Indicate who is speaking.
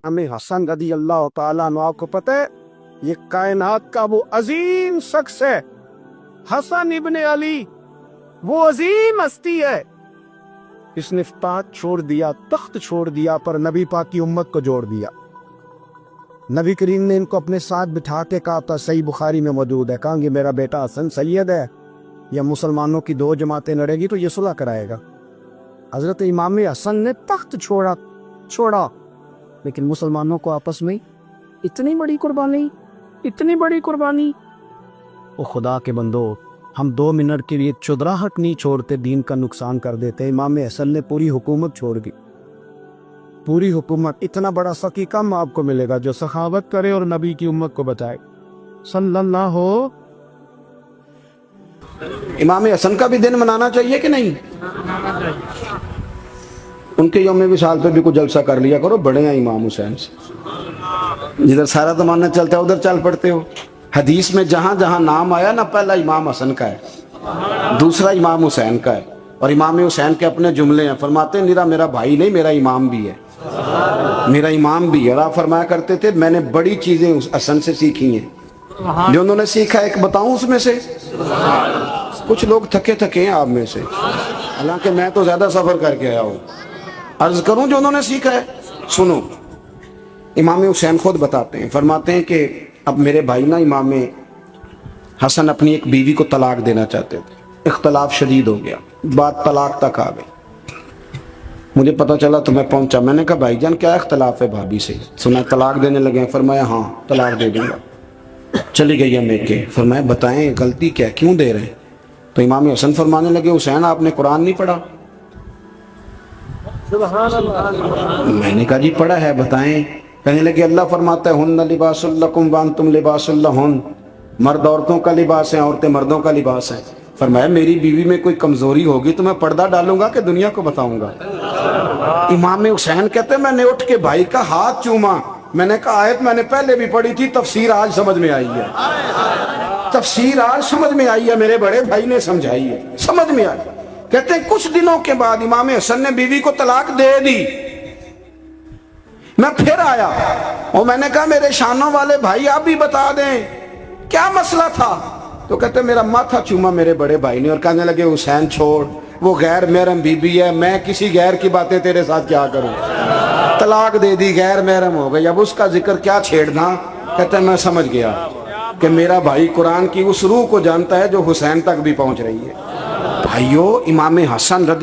Speaker 1: हमें हसन रदी अल्लाह ताला अन्हु को पता है, ये कायनात का वो अजीम शख्स है, हसन इब्ने अली, वो अजीम हस्ती है। इसने ताज छोड़ दिया, तख्त छोड़ दिया, पर नबी पाक की उम्मत को जोड़ दिया। नबी करीम ने इनको अपने साथ बिठा के कहा था, सही बुखारी में मौजूद है, कहा कि मेरा बेटा हसन सैयद है, या मुसलमानों की दो जमातें लड़ेगी तो ये सुलह कराएगा। हजरत इमाम हसन ने तख्त छोड़ा, लेकिन मुसलमानों को आपस में इतनी बड़ी कुर्बानी। ओ खुदा के बंदो, हम 2 मिनट के लिए चुदराहट नहीं छोड़ते, दीन का नुकसान कर देते। इमाम हसन ने पूरी हुकूमत छोड़ दी, पूरी हुकूमत। इतना बड़ा सकी कम आपको मिलेगा जो सखावत करे और नबी की उम्मत को बताए सल्लल्लाहु। इमाम हसन का भी दिन मनाना चाहिए कि नहीं? उनके यौम विसाल पे भी कुछ जलसा कर लिया करो, बड़े हैं इमाम हुसैन से। जिधर सारा जमाना चलता है उधर चल पड़ते हो। हदीस में जहां जहां नाम आया ना, पहला इमाम हसन का है, दूसरा इमाम हुसैन का है, और इमाम हुसैन के अपने जुमले हैं। फरमाते हैं, निरा मेरा भाई नहीं, मेरा इमाम भी है, मेरा इमाम भी है। और आप फरमाया करते थे, मैंने बड़ी चीजें उस हसन से सीखी हैं। जो उन्होंने सीखा एक बताऊं उसमें से? कुछ लोग थके हैं आप में से, हालांकि मैं तो ज्यादा सफर करके आया हूं। अर्ज करूं जो उन्होंने सीखा है, सुनो। इमाम हुसैन खुद बताते हैं, फरमाते हैं कि अब मेरे भाई ना इमाम हसन अपनी एक बीवी को तलाक देना चाहते थे, इख्तलाफ शदीद हो गया, बात तलाक तक आ गई। मुझे पता चला तो मैं पहुंचा। मैंने कहा भाईजान क्या इख्तलाफ है भाभी से? सुना तलाक देने लगे हैं। फरमाया हाँ तलाक दे दूंगा। चली गई है मेके। फरमाया बताएं गलती क्या, क्यों दे रहे हैं? तो इमाम हसन फरमाने लगे, हुसैन आपने कुरान नहीं पढ़ा? मैंने कहा जी पढ़ा है, बताएं। कहने लगे अल्लाह फरमाता है, हुन्ना लिबासुल लकुम व अंतुम लिबासुल लहुन, मर्द औरतों का लिबास है, औरतें मर्दों का लिबास है। फरमाया मेरी बीवी में कोई कमजोरी होगी तो मैं पर्दा डालूंगा कि दुनिया को बताऊंगा? इमाम हुसैन कहते मैंने उठ के भाई का हाथ चूमा। मैंने कहा आयत मैंने पहले भी पढ़ी थी, तफसीर आज समझ में आई है, तफसीर आज समझ में आई है, मेरे बड़े भाई ने समझाई है, समझ में आई। कहते हैं कुछ दिनों के बाद इमाम हसन ने बीवी को तलाक दे दी। मैं फिर आया और मैंने कहा मेरे शानों वाले भाई आप भी बता दें क्या मसला था? तो कहते मेरा माथा चूमा मेरे बड़े भाई ने और कहने लगे हुसैन छोड़, वो गैर महरम बीबी है, मैं किसी गैर की बातें तेरे साथ क्या करूं? तलाक दे दी, गैर महरम हो गई, अब उसका जिक्र क्या छेड़ना? कहते मैं समझ गया कि मेरा भाई कुरान की उस रूह को जानता है जो हुसैन तक भी पहुंच रही है। भाइयों, इमाम हसन रदी